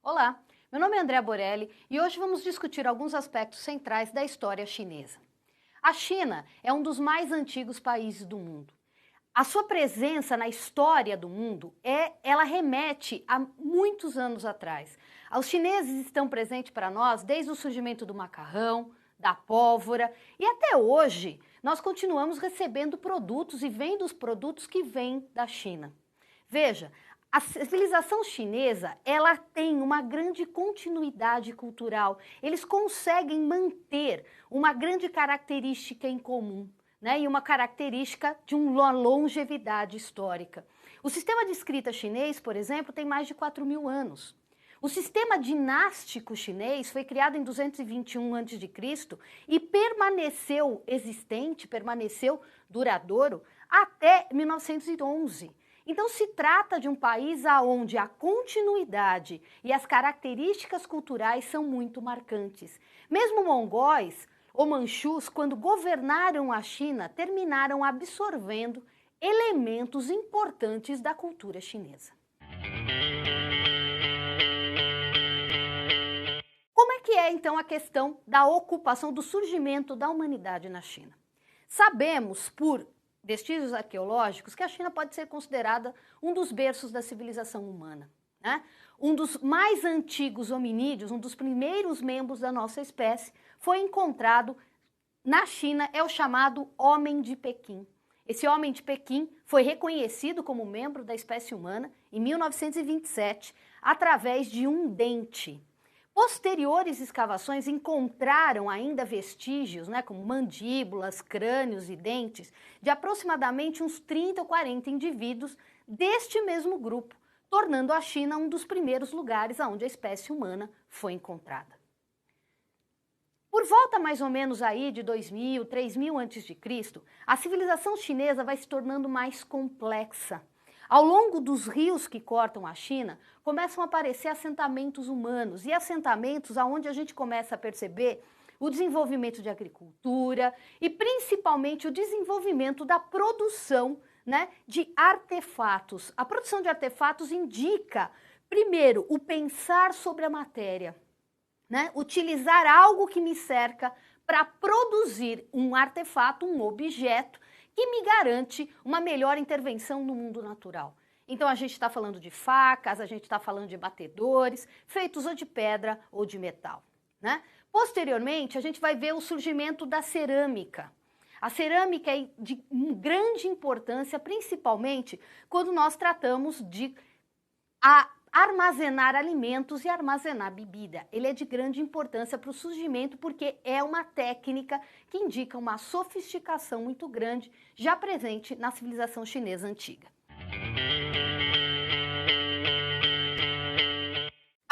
Olá, meu nome é Andréa Borelli e hoje vamos discutir alguns aspectos centrais da história chinesa. A China é um dos mais antigos países do mundo. A sua presença na história do mundo ela remete a muitos anos atrás. Os chineses estão presentes para nós desde o surgimento do macarrão, da pólvora e até hoje nós continuamos recebendo produtos e vendo os produtos que vêm da China. Veja, a civilização chinesa, ela tem uma grande continuidade cultural. Eles conseguem manter uma grande característica em comum, né? E uma característica de uma longevidade histórica. O sistema de escrita chinês, por exemplo, tem mais de 4.000 anos. O sistema dinástico chinês foi criado em 221 a.C. e permaneceu existente, permaneceu duradouro até 1911. Então se trata de um país onde a continuidade e as características culturais são muito marcantes. Mesmo mongóis ou manchus, quando governaram a China, terminaram absorvendo elementos importantes da cultura chinesa. Como é que é então a questão da ocupação, do surgimento da humanidade na China? Sabemos por vestígios arqueológicos que a China pode ser considerada um dos berços da civilização humana, né? Um dos mais antigos hominídeos, um dos primeiros membros da nossa espécie, foi encontrado na China, é o chamado Homem de Pequim. Esse Homem de Pequim foi reconhecido como membro da espécie humana em 1927, através de um dente. Posteriores escavações encontraram ainda vestígios, né, como mandíbulas, crânios e dentes, de aproximadamente uns 30 ou 40 indivíduos deste mesmo grupo, tornando a China um dos primeiros lugares onde a espécie humana foi encontrada. Por volta mais ou menos aí de 2000, 3000 a.C., a civilização chinesa vai se tornando mais complexa. Ao longo dos rios que cortam a China, começam a aparecer assentamentos humanos e assentamentos onde a gente começa a perceber o desenvolvimento de agricultura e principalmente o desenvolvimento da produção, né, de artefatos. A produção de artefatos indica, primeiro, o pensar sobre a matéria, né, utilizar algo que me cerca para produzir um artefato, um objeto, que me garante uma melhor intervenção no mundo natural. Então a gente está falando de facas, a gente está falando de batedores, feitos ou de pedra ou de metal, né? Posteriormente, a gente vai ver o surgimento da cerâmica. A cerâmica é de grande importância, principalmente quando nós tratamos de armazenar alimentos e armazenar bebida. Ele é de grande importância para o surgimento porque é uma técnica que indica uma sofisticação muito grande já presente na civilização chinesa antiga.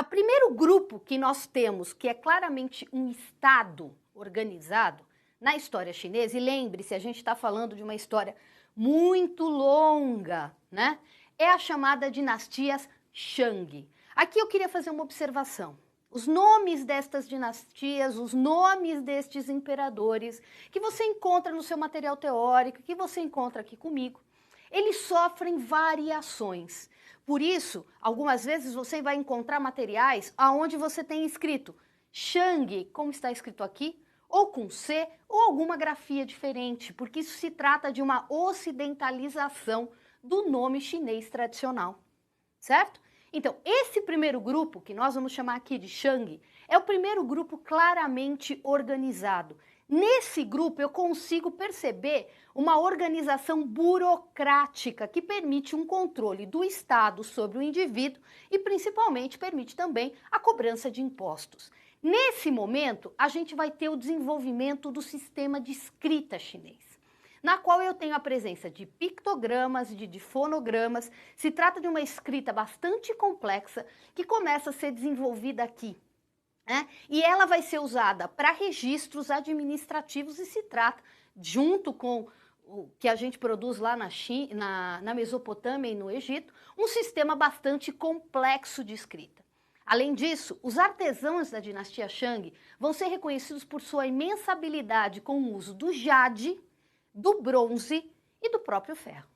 O primeiro grupo que nós temos, que é claramente um Estado organizado na história chinesa, e lembre-se, a gente está falando de uma história muito longa, né? É a chamada dinastias Shang. Aqui eu queria fazer uma observação. Os nomes destas dinastias, os nomes destes imperadores, que você encontra no seu material teórico, que você encontra aqui comigo, eles sofrem variações. Por isso, algumas vezes você vai encontrar materiais onde você tem escrito Shang, como está escrito aqui, ou com C, ou alguma grafia diferente, porque isso se trata de uma ocidentalização do nome chinês tradicional. Certo? Então, esse primeiro grupo, que nós vamos chamar aqui de Shang, é o primeiro grupo claramente organizado. Nesse grupo eu consigo perceber uma organização burocrática que permite um controle do Estado sobre o indivíduo e principalmente permite também a cobrança de impostos. Nesse momento, a gente vai ter o desenvolvimento do sistema de escrita chinês, na qual eu tenho a presença de pictogramas e de fonogramas. Se trata de uma escrita bastante complexa que começa a ser desenvolvida aqui, né? E ela vai ser usada para registros administrativos e se trata, junto com o que a gente produz lá na Mesopotâmia e no Egito, um sistema bastante complexo de escrita. Além disso, os artesãos da dinastia Shang vão ser reconhecidos por sua imensa habilidade com o uso do jade, do bronze e do próprio ferro.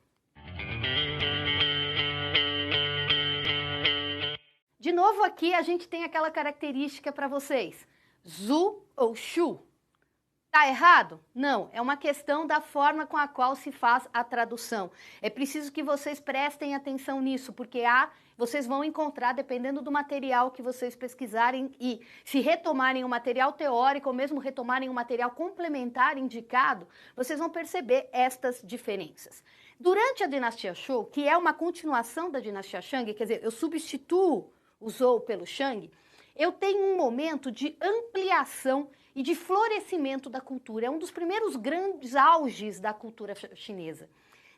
De novo aqui a gente tem aquela característica para vocês, Zu ou Shu. Tá errado? Não, é uma questão da forma com a qual se faz a tradução. É preciso que vocês prestem atenção nisso, porque vocês vão encontrar, dependendo do material que vocês pesquisarem e se retomarem o material teórico ou mesmo retomarem o material complementar indicado, vocês vão perceber estas diferenças. Durante a dinastia Shou, que é uma continuação da dinastia Shang, quer dizer, eu substituo o Zhou pelo Shang, eu tenho um momento de ampliação e de florescimento da cultura. É um dos primeiros grandes auges da cultura chinesa.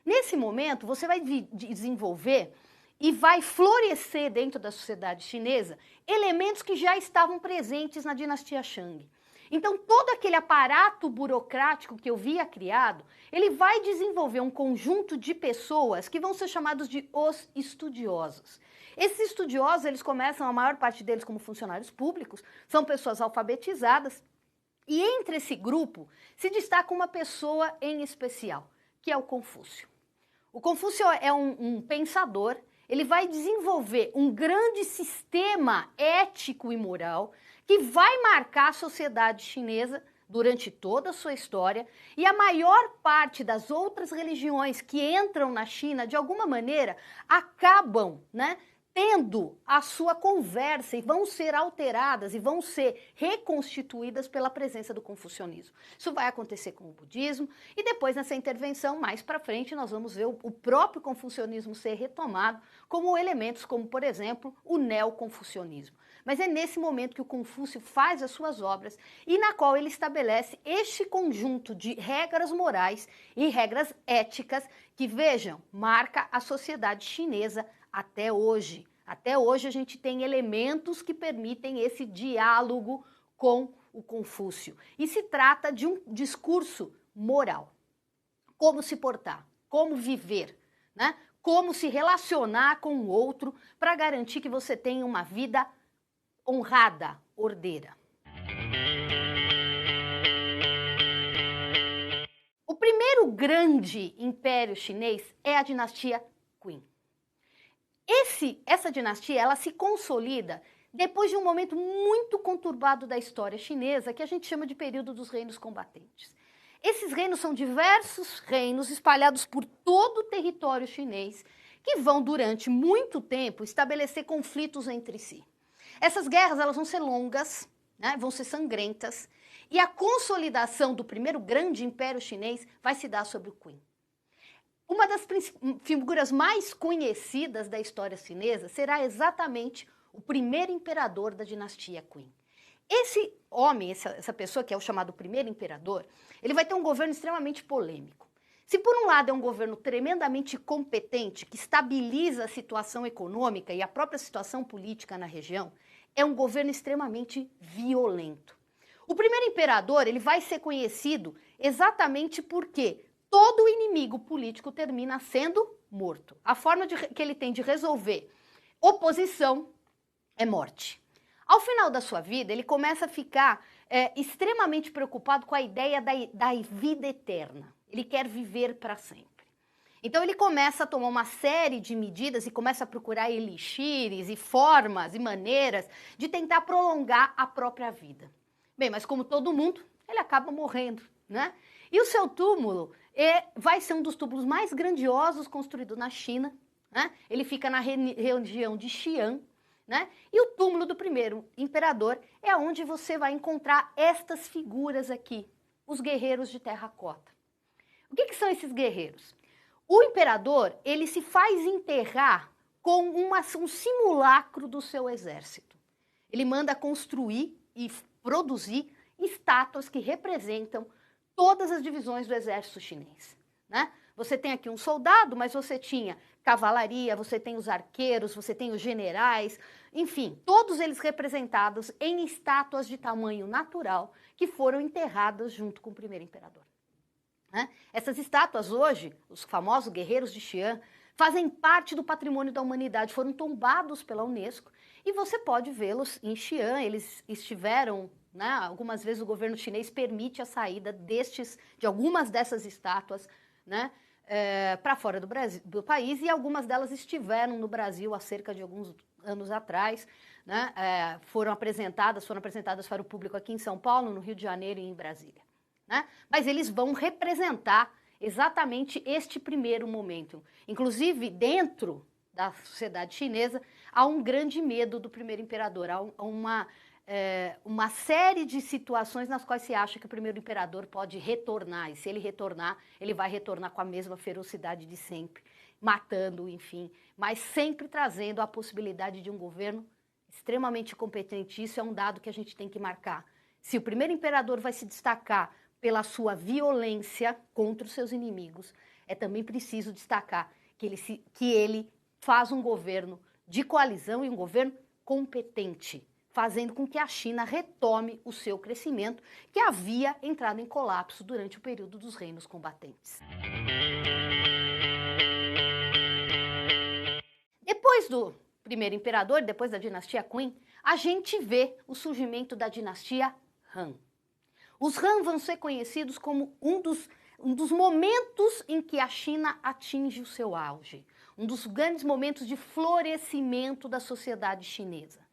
Nesse momento, você vai desenvolver e vai florescer dentro da sociedade chinesa elementos que já estavam presentes na dinastia Shang. Então, todo aquele aparato burocrático que eu via criado, ele vai desenvolver um conjunto de pessoas que vão ser chamados de os estudiosos. Esses estudiosos, eles começam, a maior parte deles como funcionários públicos, são pessoas alfabetizadas, e entre esse grupo se destaca uma pessoa em especial, que é o Confúcio. O Confúcio é um pensador, ele vai desenvolver um grande sistema ético e moral que vai marcar a sociedade chinesa durante toda a sua história, e a maior parte das outras religiões que entram na China, de alguma maneira, acabam, tendo a sua conversa e vão ser alteradas e vão ser reconstituídas pela presença do confucionismo. Isso vai acontecer com o budismo e depois nessa intervenção, mais para frente, nós vamos ver o próprio confucionismo ser retomado como elementos como, por exemplo, o neoconfucionismo. Mas é nesse momento que o Confúcio faz as suas obras e na qual ele estabelece este conjunto de regras morais e regras éticas que, vejam, marca a sociedade chinesa até hoje. Até hoje a gente tem elementos que permitem esse diálogo com o Confúcio. E se trata de um discurso moral. Como se portar, como viver, como se relacionar com o outro para garantir que você tenha uma vida honrada, ordeira. O primeiro grande império chinês é a dinastia Qin. Essa dinastia, ela se consolida depois de um momento muito conturbado da história chinesa, que a gente chama de período dos reinos combatentes. Esses reinos são diversos reinos espalhados por todo o território chinês, que vão, durante muito tempo, estabelecer conflitos entre si. Essas guerras, elas vão ser longas, vão ser sangrentas, e a consolidação do primeiro grande império chinês vai se dar sobre o Qin. Uma das figuras mais conhecidas da história chinesa será exatamente o primeiro imperador da dinastia Qin. Esse homem, essa pessoa que é o chamado primeiro imperador, ele vai ter um governo extremamente polêmico. Se por um lado é um governo tremendamente competente, que estabiliza a situação econômica e a própria situação política na região, é um governo extremamente violento. O primeiro imperador, ele vai ser conhecido exatamente porque todo inimigo político termina sendo morto. A forma que ele tem de resolver oposição é morte. Ao final da sua vida, ele começa a ficar extremamente preocupado com a ideia da vida eterna. Ele quer viver para sempre. Então ele começa a tomar uma série de medidas e começa a procurar elixires e formas e maneiras de tentar prolongar a própria vida. Bem, mas como todo mundo, ele acaba morrendo, E o seu túmulo vai ser um dos túmulos mais grandiosos construídos na China, Ele fica na região de Xi'an, E o túmulo do primeiro imperador é onde você vai encontrar estas figuras aqui, os guerreiros de terracota. O que são esses guerreiros? O imperador, ele se faz enterrar com um simulacro do seu exército. Ele manda construir e produzir estátuas que representam todas as divisões do exército chinês, Você tem aqui um soldado, mas você tinha cavalaria, você tem os arqueiros, você tem os generais, enfim, todos eles representados em estátuas de tamanho natural que foram enterradas junto com o primeiro imperador. Essas estátuas hoje, os famosos guerreiros de Xi'an, fazem parte do patrimônio da humanidade, foram tombados pela Unesco e você pode vê-los em Xi'an, eles estiveram, algumas vezes o governo chinês permite a saída de algumas dessas estátuas, para fora do país, e algumas delas estiveram no Brasil há cerca de alguns anos atrás, né? Foram apresentadas para o público aqui em São Paulo, no Rio de Janeiro e em Brasília, né? Mas eles vão representar exatamente este primeiro momento. Inclusive, dentro da sociedade chinesa, há um grande medo do primeiro imperador, há uma série de situações nas quais se acha que o primeiro imperador pode retornar, e se ele retornar, ele vai retornar com a mesma ferocidade de sempre, matando, enfim, mas sempre trazendo a possibilidade de um governo extremamente competente. Isso é um dado que a gente tem que marcar. Se o primeiro imperador vai se destacar pela sua violência contra os seus inimigos, é também preciso destacar que ele faz um governo de coalizão e um governo competente, fazendo com que a China retome o seu crescimento, que havia entrado em colapso durante o período dos reinos combatentes. Depois do primeiro imperador, depois da dinastia Qin, a gente vê o surgimento da dinastia Han. Os Han vão ser conhecidos como um dos momentos em que a China atinge o seu auge, um dos grandes momentos de florescimento da sociedade chinesa.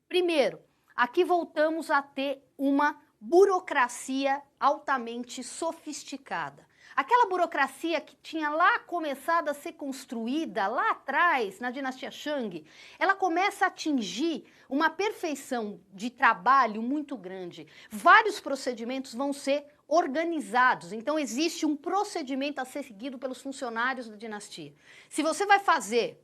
Primeiro, aqui voltamos a ter uma burocracia altamente sofisticada. Aquela burocracia que tinha lá começado a ser construída lá atrás, na dinastia Shang, ela começa a atingir uma perfeição de trabalho muito grande. Vários procedimentos vão ser organizados, então existe um procedimento a ser seguido pelos funcionários da dinastia. Se você vai fazer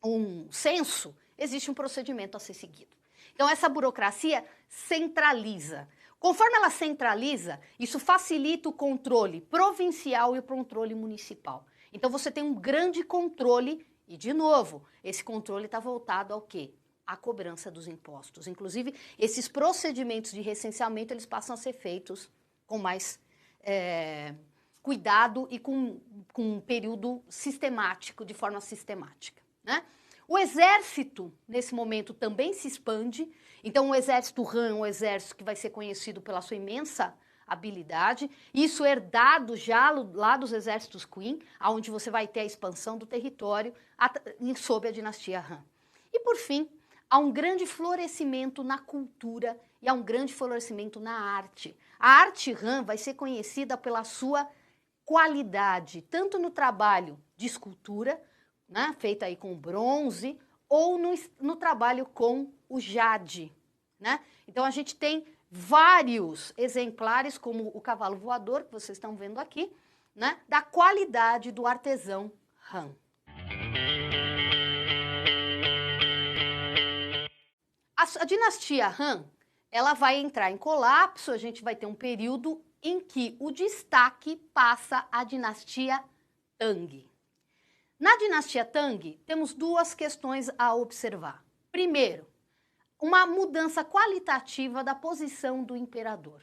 um censo, existe um procedimento a ser seguido. Então essa burocracia centraliza. Conforme ela centraliza, isso facilita o controle provincial e o controle municipal. Então você tem um grande controle e, de novo, esse controle está voltado ao quê? À cobrança dos impostos. Inclusive, esses procedimentos de recenseamento, eles passam a ser feitos com mais cuidado e com um período sistemático, de forma sistemática, né? O exército, nesse momento, também se expande. Então, o exército Han é um exército que vai ser conhecido pela sua imensa habilidade. Isso é herdado já lá dos exércitos Qin, onde você vai ter a expansão do território sob a dinastia Han. E, por fim, há um grande florescimento na cultura e há um grande florescimento na arte. A arte Han vai ser conhecida pela sua qualidade, tanto no trabalho de escultura, né, feita aí com bronze, ou no trabalho com o jade, né? Então a gente tem vários exemplares, como o cavalo voador, que vocês estão vendo aqui, né, da qualidade do artesão Han. A dinastia Han, ela vai entrar em colapso, a gente vai ter um período em que o destaque passa à dinastia Tang. Na dinastia Tang, temos duas questões a observar. Primeiro, uma mudança qualitativa da posição do imperador.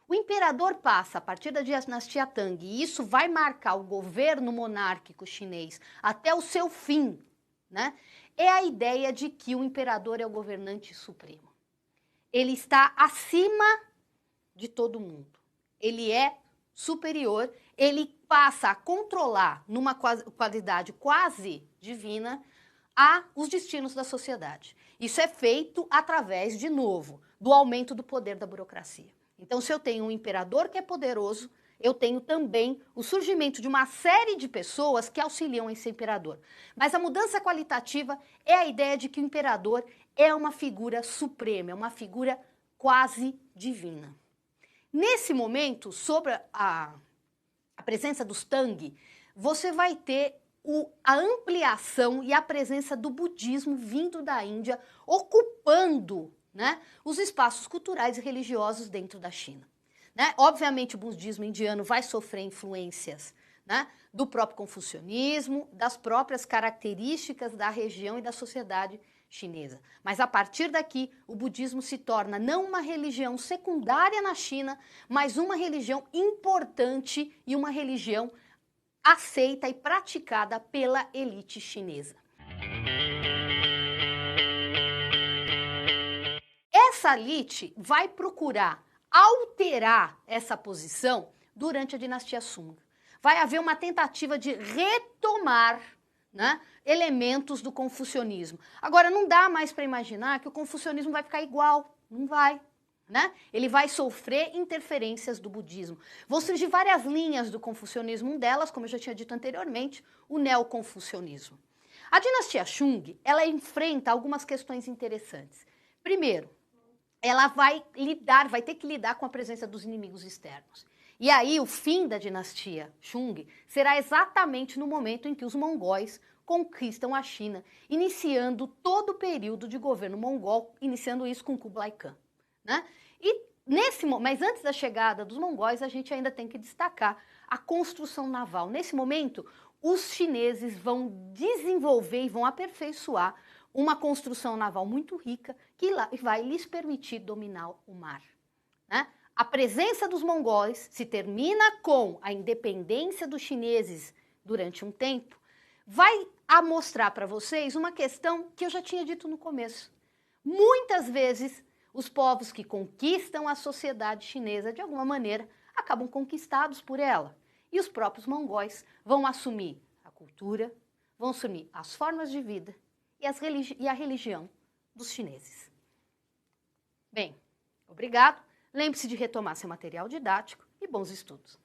O imperador passa, a partir da dinastia Tang, e isso vai marcar o governo monárquico chinês até o seu fim, né? É a ideia de que o imperador é o governante supremo. Ele está acima de todo mundo. Ele é superior, ele passa a controlar, numa qualidade quase divina, os destinos da sociedade. Isso é feito através, de novo, do aumento do poder da burocracia. Então, se eu tenho um imperador que é poderoso, eu tenho também o surgimento de uma série de pessoas que auxiliam esse imperador. Mas a mudança qualitativa é a ideia de que o imperador é uma figura suprema, é uma figura quase divina. Nesse momento, sobre a presença dos Tang, você vai ter a ampliação e a presença do budismo vindo da Índia, ocupando, né, os espaços culturais e religiosos dentro da China. Né? Obviamente, o budismo indiano vai sofrer influências, né, do próprio confucionismo, das próprias características da região e da sociedade chinesa. Mas a partir daqui, o budismo se torna não uma religião secundária na China, mas uma religião importante e uma religião aceita e praticada pela elite chinesa. Essa elite vai procurar alterar essa posição durante a dinastia Song. vai haver uma tentativa de retomar, né, elementos do confucionismo. Agora, não dá mais para imaginar que o confucionismo vai ficar igual, não vai. Né? Ele vai sofrer interferências do budismo. Vão surgir várias linhas do confucionismo, uma delas, como eu já tinha dito anteriormente, o neoconfucionismo. A dinastia Shung, ela enfrenta algumas questões interessantes. Primeiro, ela vai ter que lidar com a presença dos inimigos externos. E aí, o fim da dinastia Shung será exatamente no momento em que os mongóis conquistam a China, iniciando todo o período de governo mongol, iniciando isso com Kublai Khan. Né? Mas antes da chegada dos mongóis, a gente ainda tem que destacar a construção naval. Nesse momento, os chineses vão desenvolver e vão aperfeiçoar uma construção naval muito rica que vai lhes permitir dominar o mar. Né? A presença dos mongóis se termina com a independência dos chineses durante um tempo, vai mostrar para vocês uma questão que eu já tinha dito no começo. Muitas vezes, os povos que conquistam a sociedade chinesa, de alguma maneira, acabam conquistados por ela. E os próprios mongóis vão assumir a cultura, vão assumir as formas de vida e a religião dos chineses. Bem, obrigado. Lembre-se de retomar seu material didático e bons estudos.